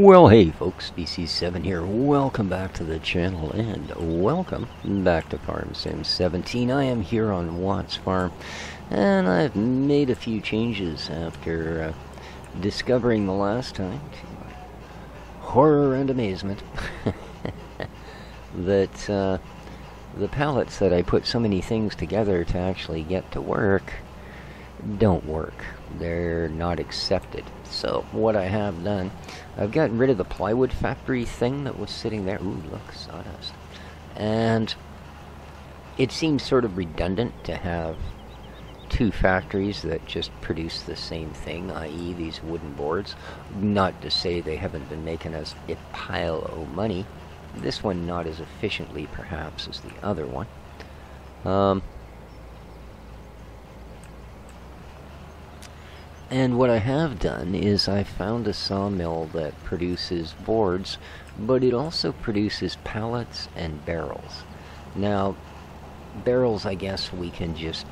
Well, hey folks, pt.71 here. Welcome back to the channel and welcome back to Farm Sim 17. I am here on Watt's Farm and I've made a few changes after discovering the last time, to my horror and amazement, that the pallets that I put so many things together to actually get to work don't work. They're not accepted. So what I have done, I've gotten rid of the plywood factory thing that was sitting there. Ooh, look, sawdust. And it seems sort of redundant to have two factories that just produce the same thing, i.e. these wooden boards. Not to say they haven't been making us a pile of money. This one not as efficiently, perhaps, as the other one. And what I have done is I found a sawmill that produces boards, but it also produces pallets and barrels. Now, barrels, I guess we can just,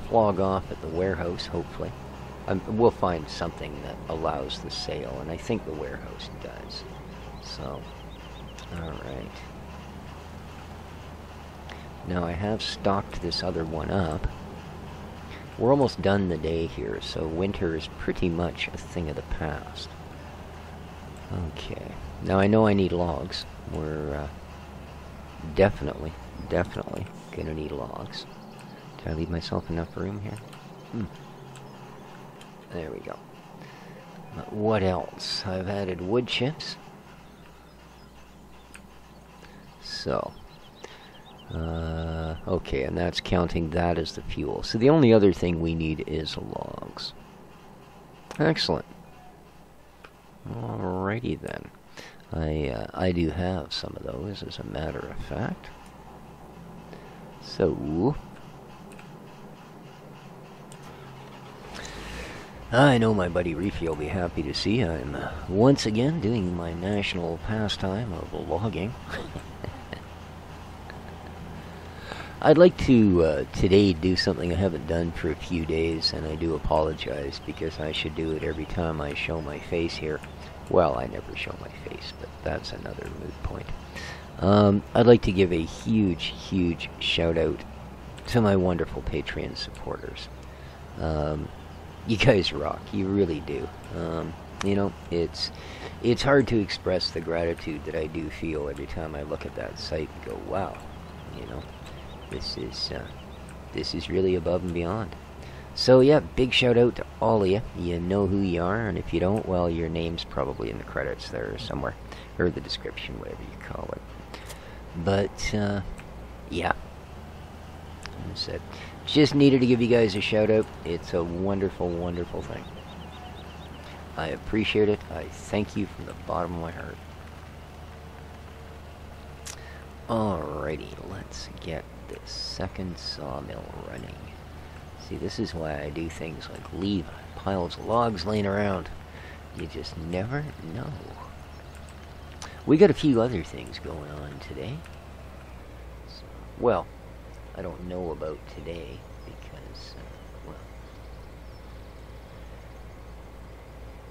flog off at the warehouse, hopefully. We'll find something that allows the sale, and I think the warehouse does. So, alright. Now I have stocked this other one up. We're almost done the day here, so winter is pretty much a thing of the past. Okay. Now I know I need logs. We're definitely gonna need logs. Did I leave myself enough room here? There we go. But what else? I've added wood chips. So... okay, and that's counting that as the fuel. So the only other thing we need is logs. Excellent. Alrighty then. I do have some of those, as a matter of fact. So... I know my buddy Reefy will be happy to see I'm once again doing my national pastime of logging. I'd like to today do something I haven't done for a few days, and I do apologize because I should do it every time I show my face here. Well, I never show my face, but that's another moot point. I'd like to give a huge shout out to my wonderful Patreon supporters. You guys rock, you really do. It's hard to express the gratitude that I do feel every time I look at that site and go, wow, this is really above and beyond. So yeah, big shout out to all of you. You know who you are, and if you don't, well, your name's probably in the credits there somewhere, or the description, whatever you call it. But yeah, as I said, just needed to give you guys a shout out. It's a wonderful thing. I appreciate it. I thank you from the bottom of my heart. Alrighty, let's get this second sawmill running. See, this is why I do things like leave piles of logs laying around. You just never know. We got a few other things going on today. So, well, I don't know about today because,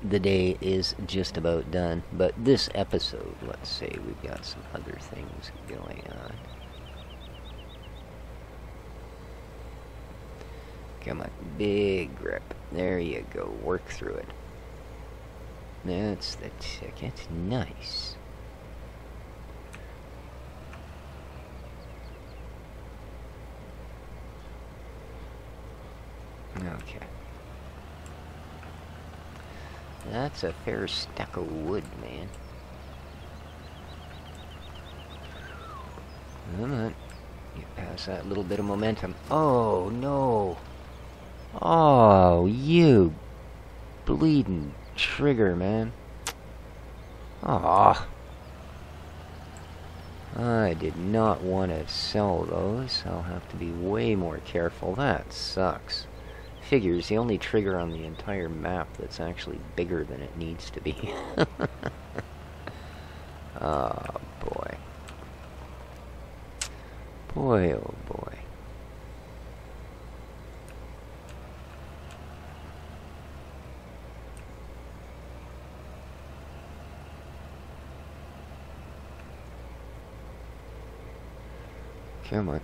the day is just about done. But this episode, let's say, we've got some other things going on. Come on, big grip. There you go, work through it. That's the ticket. Nice. Okay. That's a fair stack of wood, man. Come on. Get past that little bit of momentum. Oh, no. Oh, you bleeding trigger, man. Aw. I did not want to sell those. I'll have to be way more careful. That sucks. Figures, the only trigger on the entire map that's actually bigger than it needs to be. Oh, boy. Boy, oh boy. Come on.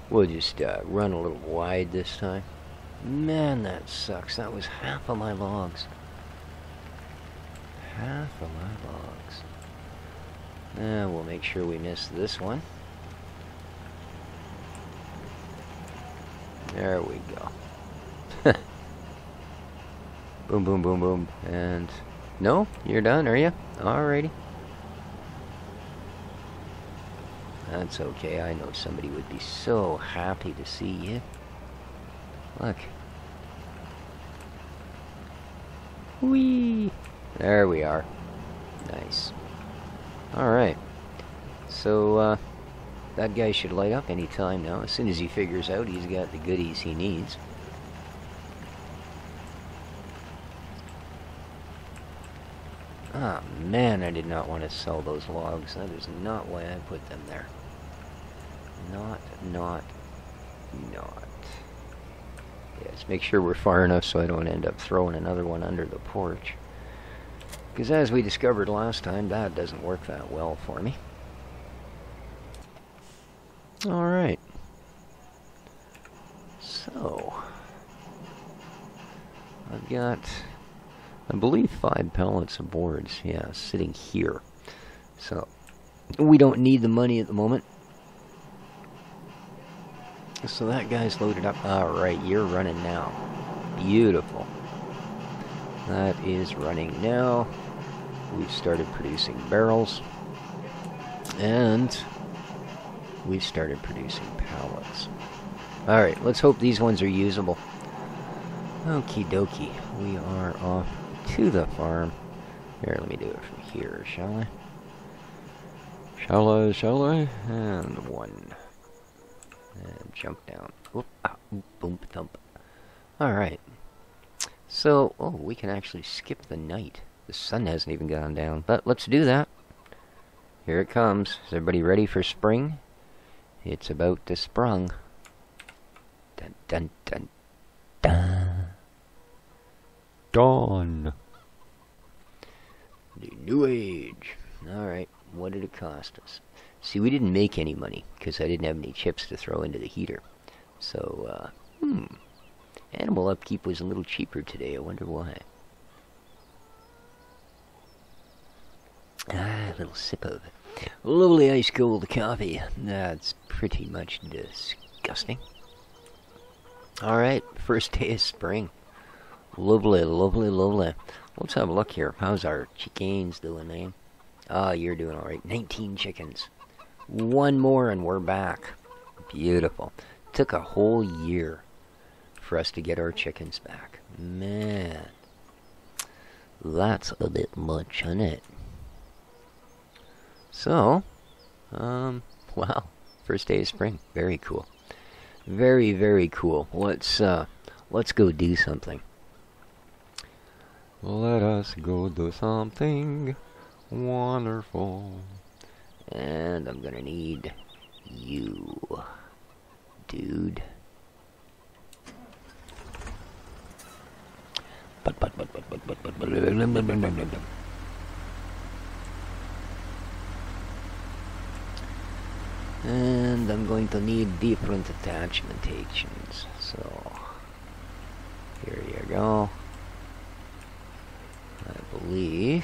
We'll just run a little wide this time. Man, that sucks. That was half of my logs. Half of my logs. We'll make sure we miss this one. There we go. Boom, boom, boom, boom. And... no? You're done, are you? Alrighty. That's okay. I know somebody would be so happy to see you. Look. Whee! There we are. Nice. Alright. So, that guy should light up any time now. As soon as he figures out he's got the goodies he needs. Ah, man, I did not want to sell those logs. That is not why I put them there. Not. Yes, make sure we're far enough so I don't end up throwing another one under the porch. Because as we discovered last time, that doesn't work that well for me. Alright. So, I've got, I believe, 5 pallets of boards, yeah, sitting here. So, we don't need the money at the moment. So that guy's loaded up. Alright, you're running now. Beautiful. That is running now. We've started producing barrels. And we've started producing pallets. Alright, let's hope these ones are usable. Okie dokie. We are off to the farm. Here, let me do it from here, shall I? Shall I? And 1. And jump down. Whoop, boom, thump. Alright. So, oh, we can actually skip the night. The sun hasn't even gone down. But let's do that. Here it comes. Is everybody ready for spring? It's about to sprung. Dun, dun, dun, dun. Dawn. The new age. Alright, what did it cost us? See, we didn't make any money, because I didn't have any chips to throw into the heater. So, animal upkeep was a little cheaper today. I wonder why. A little sip of lovely ice cold coffee. That's pretty much disgusting. Alright, first day of spring. Lovely, lovely, lovely. Let's have a look here. How's our chickens doing, man? Ah, you're doing alright. 19 chickens. 1 more and we're back. Beautiful. Took a whole year for us to get our chickens back. Man. That's a bit much, isn't it? So, wow. First day of spring. Very cool. Very, very cool. Let's go do something. Let us go do something wonderful. And I'm gonna need you, dude. And I'm going to need different attachmentations. So, here you go. I believe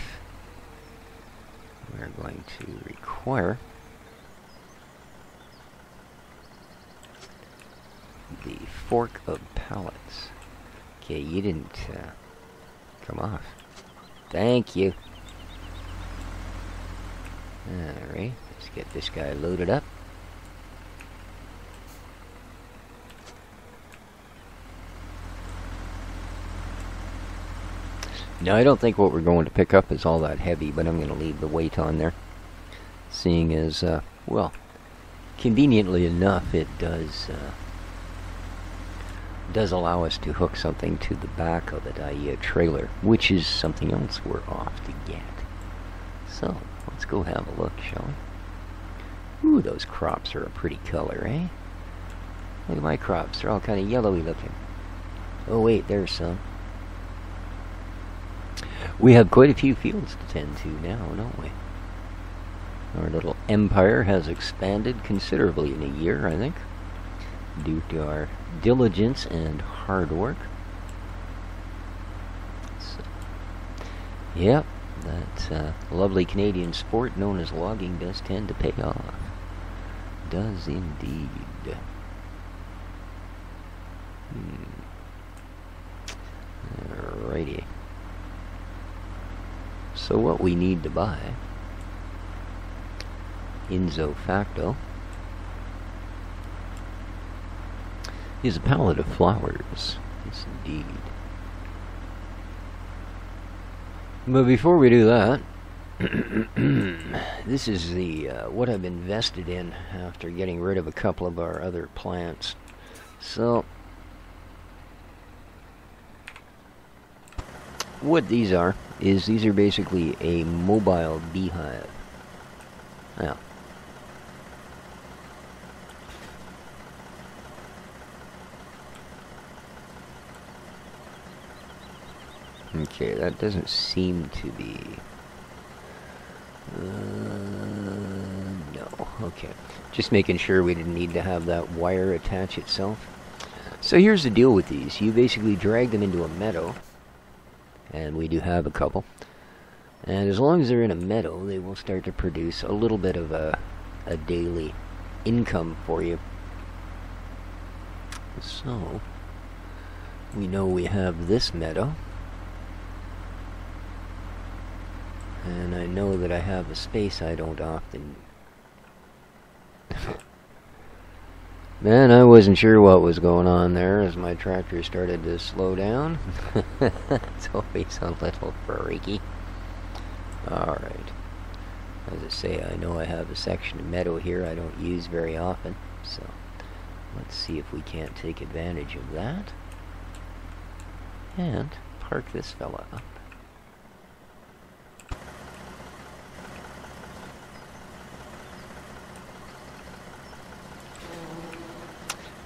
we're going to require the fork of pallets. Okay, you didn't come off. Thank you. Alright, let's get this guy loaded up. Now, I don't think what we're going to pick up is all that heavy, but I'm going to leave the weight on there. Seeing as, well, conveniently enough, it does allow us to hook something to the back of it, i.e. a trailer, which is something else we're off to get. So, let's go have a look, shall we? Ooh, those crops are a pretty color, eh? Look at my crops. They're all kind of yellowy looking. Oh, wait, there's some. We have quite a few fields to tend to now, don't we? Our little empire has expanded considerably in a year, I think, due to our diligence and hard work. So, yep, that lovely Canadian sport known as logging does tend to pay off. Does indeed. Alrighty. So what we need to buy, Inzo facto, is a pallet of flowers. Yes, indeed. But before we do that, this is the what I've invested in after getting rid of a couple of our other plants. So, what these are is these are basically a mobile beehive. Now, okay, that doesn't seem to be... no, okay. Just making sure we didn't need to have that wire attach itself. So here's the deal with these. You basically drag them into a meadow, and we do have a couple. And as long as they're in a meadow, they will start to produce a little bit of a daily income for you. So, we know we have this meadow. And I know that I have a space I don't often... Man, I wasn't sure what was going on there as my tractor started to slow down. It's always a little freaky. Alright. As I say, I know I have a section of meadow here I don't use very often. So, let's see if we can't take advantage of that. And park this fella up.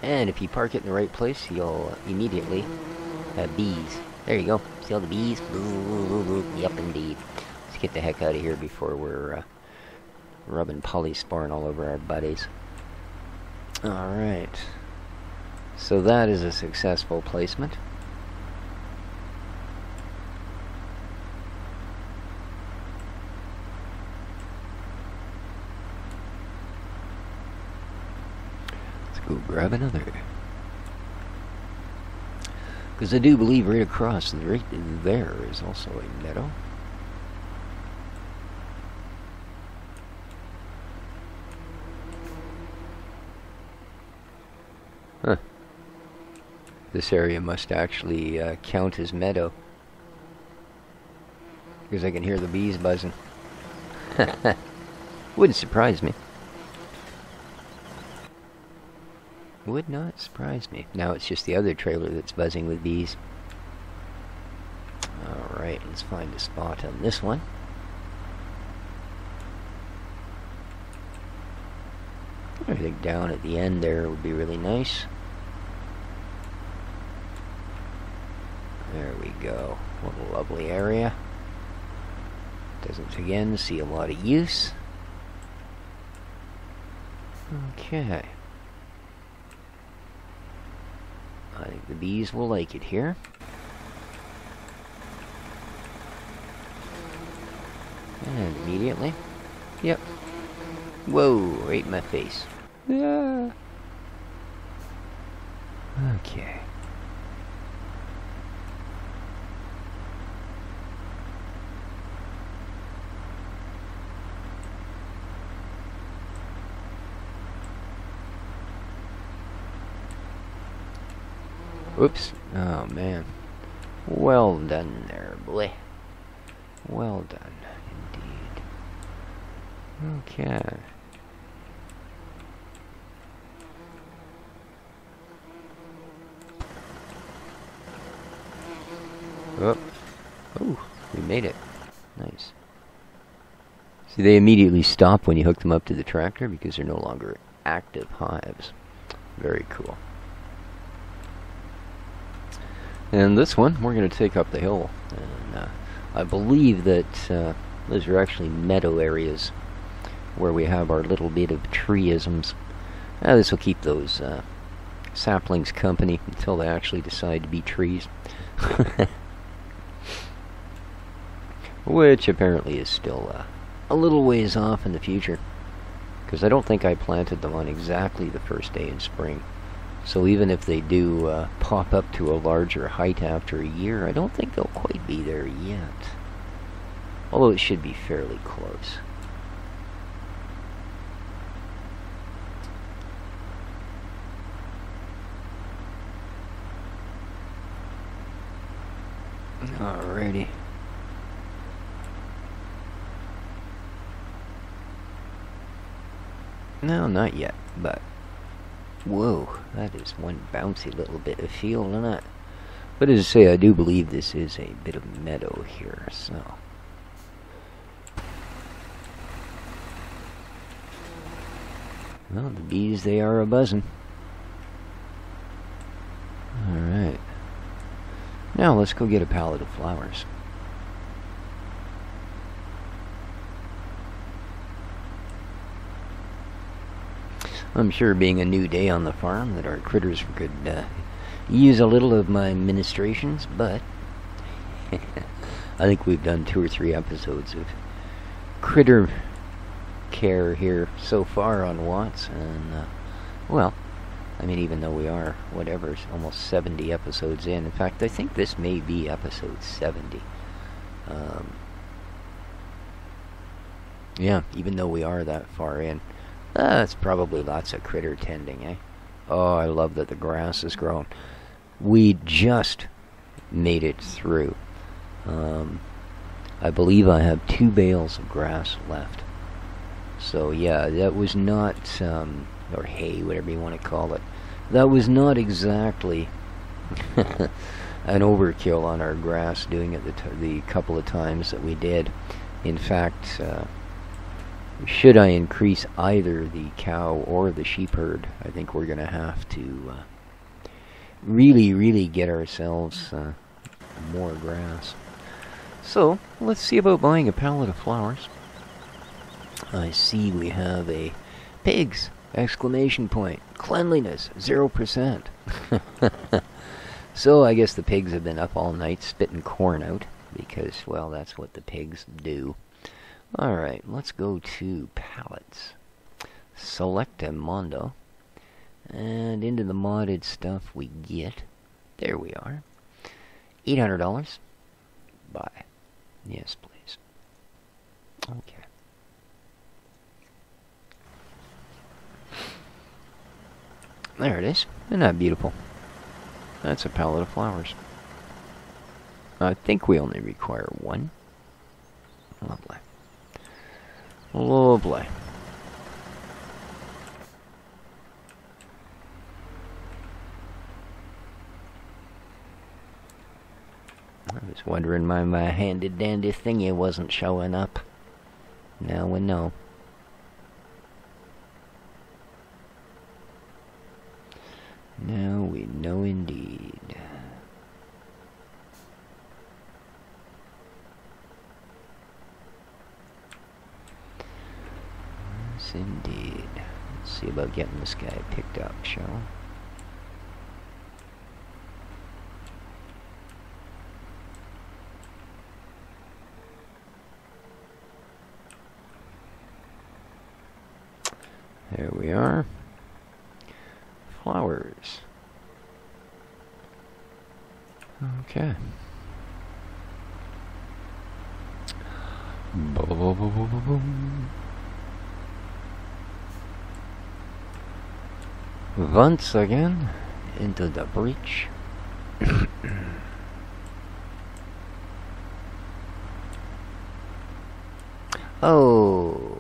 And if you park it in the right place, you'll immediately have bees. There you go. See all the bees? Yep, indeed. Let's get the heck out of here before we're rubbing polysporin all over our buddies. Alright. So that is a successful placement. Go grab another. Because I do believe right across, right there is also a meadow. Huh. This area must actually count as meadow. Because I can hear the bees buzzing. Wouldn't surprise me. Would not surprise me. Now it's just the other trailer that's buzzing with bees. Alright, let's find a spot on this one. I think down at the end there would be really nice. There we go. What a lovely area. Doesn't again see a lot of use. Okay. I think the bees will like it here. And immediately. Yep. Whoa, right in my face. Yeah. Okay. Oops. Oh, man. Well done there, boy. Well done, indeed. Okay. Oh. Oh, we made it. Nice. See, they immediately stop when you hook them up to the tractor because they're no longer active hives. Very cool. And this one, we're going to take up the hill. And I believe that those are actually meadow areas where we have our little bit of treeisms. This will keep those saplings company until they actually decide to be trees. Which apparently is still a little ways off in the future. Because I don't think I planted them on exactly the first day in spring. So even if they do pop up to a larger height after a year, I don't think they'll quite be there yet. Although it should be fairly close. Alrighty. No, not yet, but whoa, that is one bouncy little bit of field, isn't it? But as I say, I do believe this is a bit of meadow here, so. Well, the bees, they are a-buzzing. Alright. Now let's go get a pallet of flowers. I'm sure being a new day on the farm that our critters could use a little of my ministrations, but I think we've done 2 or 3 episodes of critter care here so far on Watts, and well, I mean, even though we are, whatever, almost 70 episodes in fact, I think this may be episode 70. Yeah, even though we are that far in. It's probably lots of critter tending, eh? Oh, I love that the grass has grown. We just made it through. I believe I have 2 bales of grass left. So yeah, that was not, or hay, whatever you want to call it. That was not exactly an overkill on our grass doing it the couple of times that we did. In fact, should I increase either the cow or the sheep herd, I think we're going to have to really get ourselves more grass. So, let's see about buying a pallet of flowers. I see we have a pigs! Exclamation point. Cleanliness, 0%. So I guess the pigs have been up all night spitting corn out, because, well, that's what the pigs do. Alright, let's go to pallets. Select a mondo. And into the modded stuff we get. There we are. $800. Buy. Yes, please. Okay. There it is. Isn't that beautiful? That's a pallet of flowers. I think we only require 1. Lovely. Lovely. I was wondering why my handy-dandy thingy wasn't showing up. Now we know. Now we know indeed. Yes, indeed. Let's see about getting this guy picked up, shall we? There we are. Flowers. Okay. Once again, into the breach. Oh,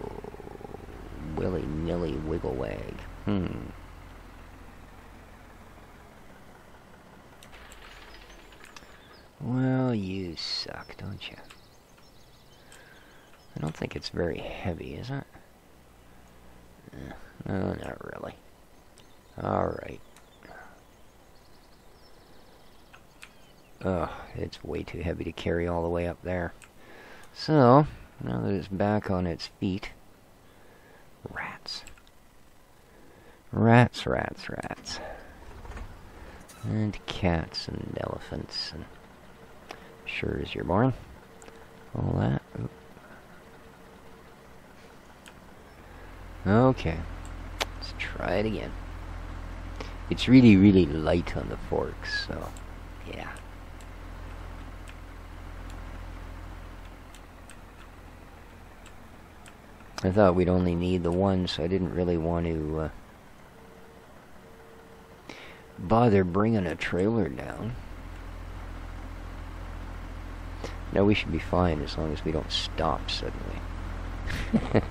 willy-nilly wiggle wag. Well, you suck, don't you? I don't think it's very heavy, is it? No, not really. Alright. Oh, it's way too heavy to carry all the way up there. So, now that it's back on its feet... Rats. Rats, rats, rats. And cats and elephants and... Sure as you're born. All that. Oop. Okay. Let's try it again. It's really, really light on the forks, so... Yeah. I thought we'd only need the one, so I didn't really want to bother bringing a trailer down. No, we should be fine as long as we don't stop suddenly.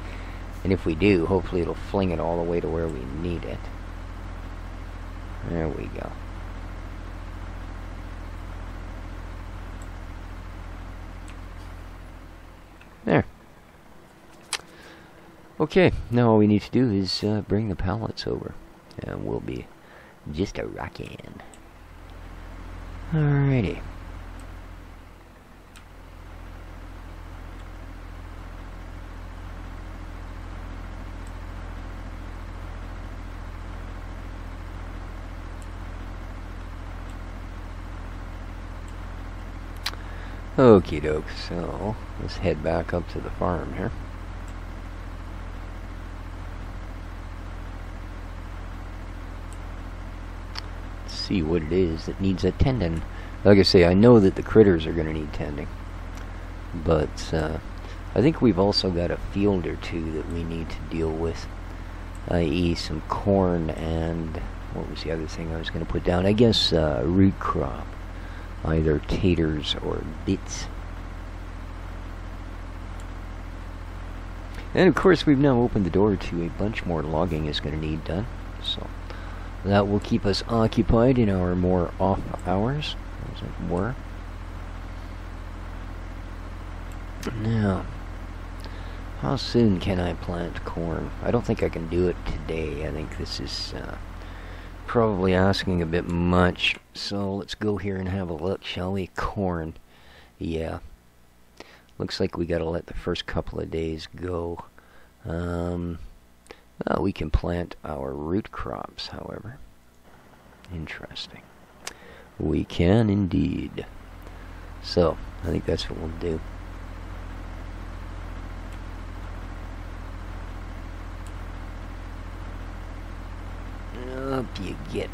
And if we do, hopefully it'll fling it all the way to where we need it. There we go. There. Okay, now all we need to do is bring the pallets over, and we'll be just a rockin'. Alrighty. Okie doke, so let's head back up to the farm here. See what it is that needs attending. Like I say, I know that the critters are going to need tending, but I think we've also got a field or two that we need to deal with, i.e. some corn and what was the other thing I was going to put down? I guess root crop, either taters or beets. And of course we've now opened the door to a bunch more logging is going to need done, so that will keep us occupied in our more off hours, as it were. Now, how soon can I plant corn? I don't think I can do it today. I think this is probably asking a bit much. So let's go here and have a look, shall we? Corn. Yeah. Looks like we gotta let the first couple of days go. Well, we can plant our root crops, however. Interesting. We can indeed. So, I think that's what we'll do. Up you get.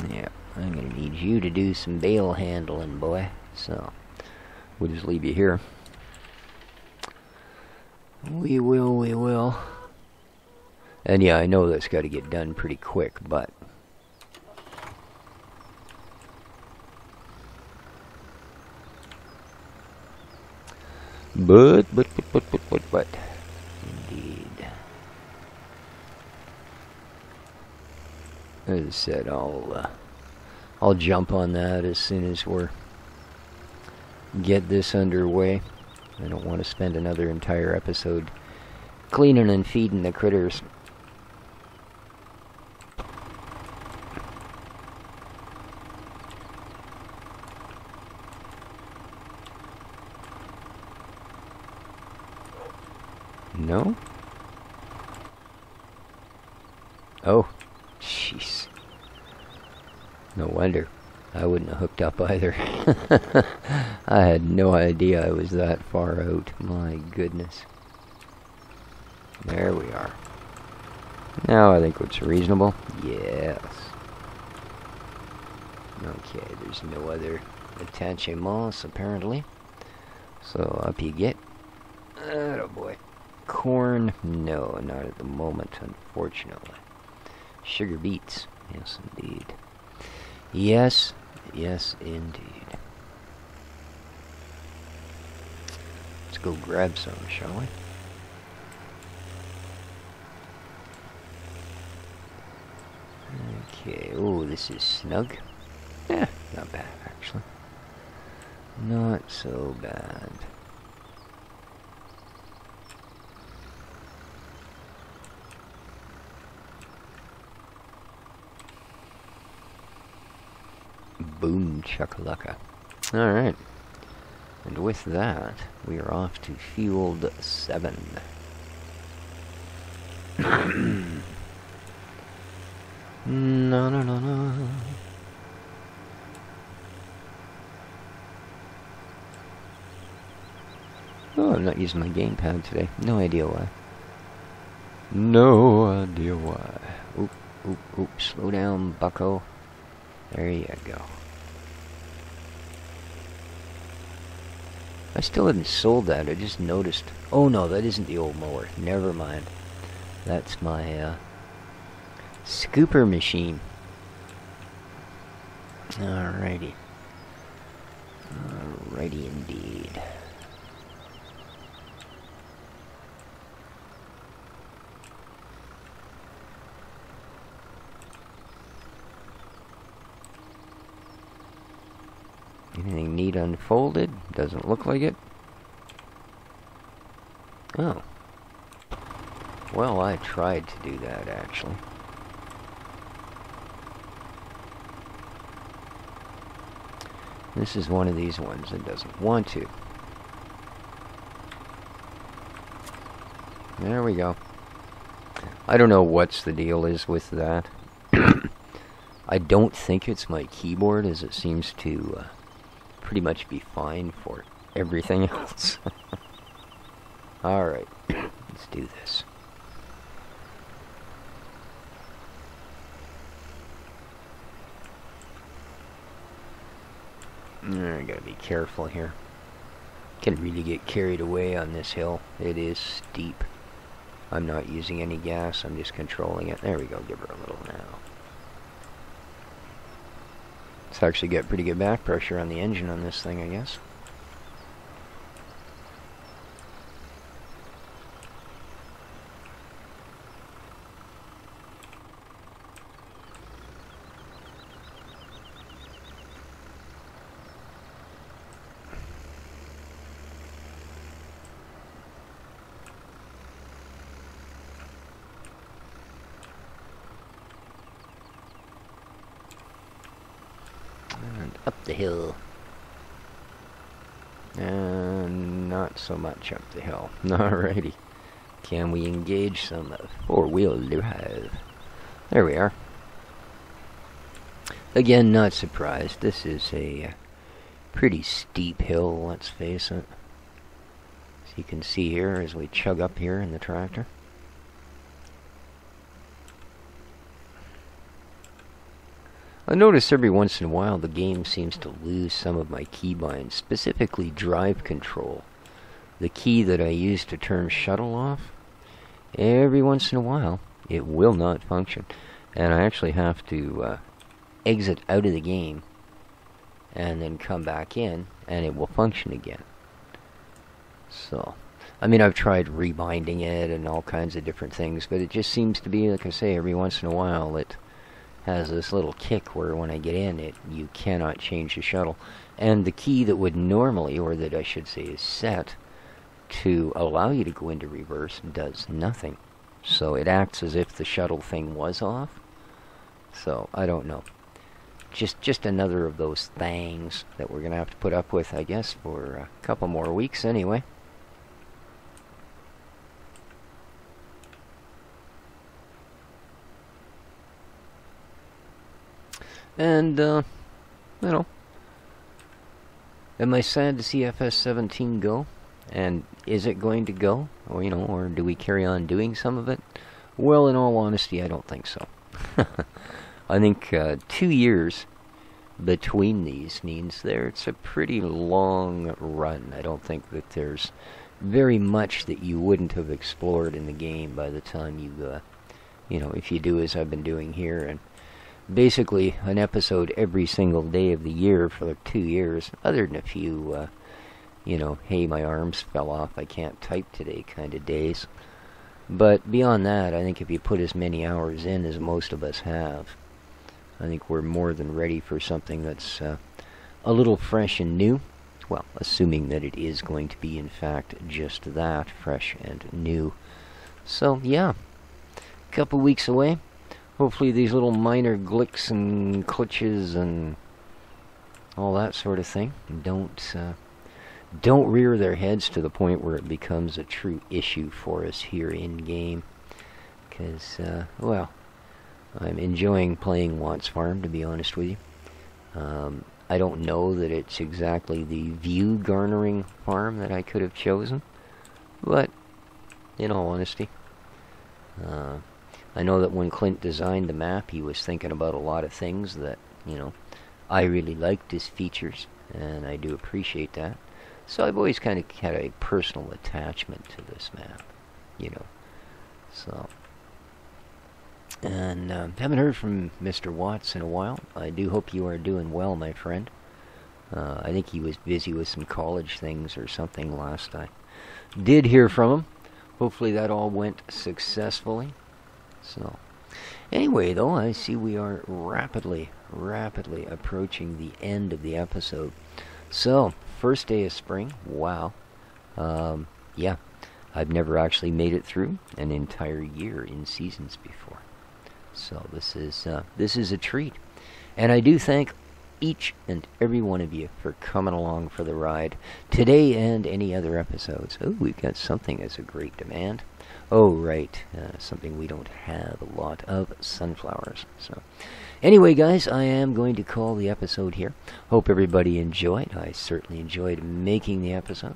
Yeah, I'm gonna need you to do some bale handling, boy. So, we'll just leave you here. We will. And yeah, I know that's got to get done pretty quick, but... But, indeed. As I said, I'll jump on that as soon as we're get this underway. I don't want to spend another entire episode cleaning and feeding the critters. No? Oh, jeez. No wonder. I wouldn't have hooked up either. I had no idea I was that far out. My goodness. There we are. Now I think it's reasonable. Yes. Okay, there's no other attachements apparently. So up you get. Oh boy. Corn? No, not at the moment, unfortunately. Sugar beets? Yes, indeed. Yes, yes, indeed. Let's go grab some, shall we? Okay, oh, this is snug. Yeah, not bad, actually. Not so bad. Boom chakalaka. Alright. And with that, we are off to field 7. No, no, no, no. Oh, I'm not using my gamepad today. No idea why. No idea why. Oop, oop, oop. Slow down, bucko. There you go. I still hadn't sold that. I just noticed. Oh no, that isn't the old mower. Never mind. That's my scooper machine. Alrighty. Alrighty indeed. Anything neat unfolded? Doesn't look like it. Oh. Well, I tried to do that, actually. This is one of these ones that doesn't want to. There we go. I don't know what's the deal is with that. I don't think it's my keyboard, as it seems to pretty much be fine for everything else. Alright, let's do this. I gotta be careful here. Can really get carried away on this hill. It is steep. I'm not using any gas, I'm just controlling it. There we go, give her a little now. It's actually got pretty good back pressure on the engine on this thing, I guess. And up the hill. And not so much up the hill. Alrighty. Can we engage some four-wheel drive? There we are. Again, not surprised. This is a pretty steep hill, let's face it. As you can see here as we chug up here in the tractor. I notice every once in a while the game seems to lose some of my keybinds, specifically drive control. The key that I use to turn shuttle off, every once in a while it will not function. And I actually have to exit out of the game and then come back in and it will function again. So, I mean, I've tried rebinding it and all kinds of different things, but it just seems to be, like I say, every once in a while it has this little kick where when I get in it, you cannot change the shuttle. And the key that would normally, or that I should say is set to allow you to go into reverse, does nothing. So it acts as if the shuttle thing was off. So, I don't know. Just another of those things that we're going to have to put up with, I guess, for a couple more weeks anyway. And, you know, am I sad to see FS17 go? And is it going to go? Or, you know, or do we carry on doing some of it? Well, in all honesty, I don't think so. I think 2 years between these means it's a pretty long run. I don't think that there's very much that you wouldn't have explored in the game by the time you know, if you do as I've been doing here, and basically an episode every single day of the year for like 2 years, other than a few, you know, hey, my arms fell off, I can't type today kind of days. But beyond that, I think if you put as many hours in as most of us have, I think we're more than ready for something that's a little fresh and new. Well, assuming that it is going to be, in fact, just that, fresh and new. So, yeah, a couple weeks away. Hopefully these little minor glicks and glitches and all that sort of thing don't rear their heads to the point where it becomes a true issue for us here in-game. Because, well, I'm enjoying playing Watts Farm, to be honest with you. I don't know that it's exactly the view-garnering farm that I could have chosen, but, in all honesty, I know that when Clint designed the map, he was thinking about a lot of things that, you know, I really liked his features, and I do appreciate that. So I've always kind of had a personal attachment to this map, you know. So, and haven't heard from Mr. Watts in a while. I do hope you are doing well, my friend. I think he was busy with some college things or something last I did hear from him. Hopefully that all went successfully. So, anyway, though, I see we are rapidly approaching the end of the episode. So, first day of spring. Wow. Yeah, I've never actually made it through an entire year in seasons before. So this is a treat, and I do thank each and every one of you for coming along for the ride today and any other episodes. Oh, we've got something as a great demand. Oh, right, something we don't have a lot of, sunflowers. So, anyway, guys, I am going to call the episode here. Hope everybody enjoyed. I certainly enjoyed making the episode,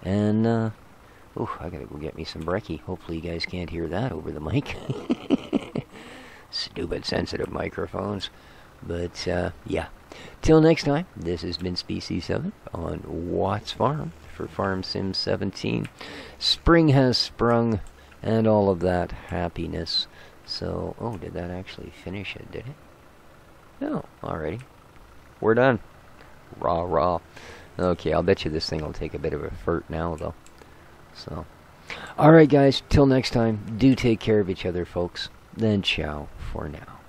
and oh, I gotta go get me some brekkie. Hopefully, you guys can't hear that over the mic. Stupid sensitive microphones. But, yeah. Till next time, this has been Species7 on Watts Farm for Farm Sim 17. Spring has sprung, and all of that happiness. So, oh, did that actually finish it, did it? No, alrighty. We're done. Rah, rah. Okay, I'll bet you this thing will take a bit of a furt now, though. So, alright, guys, till next time, do take care of each other, folks. Then ciao for now.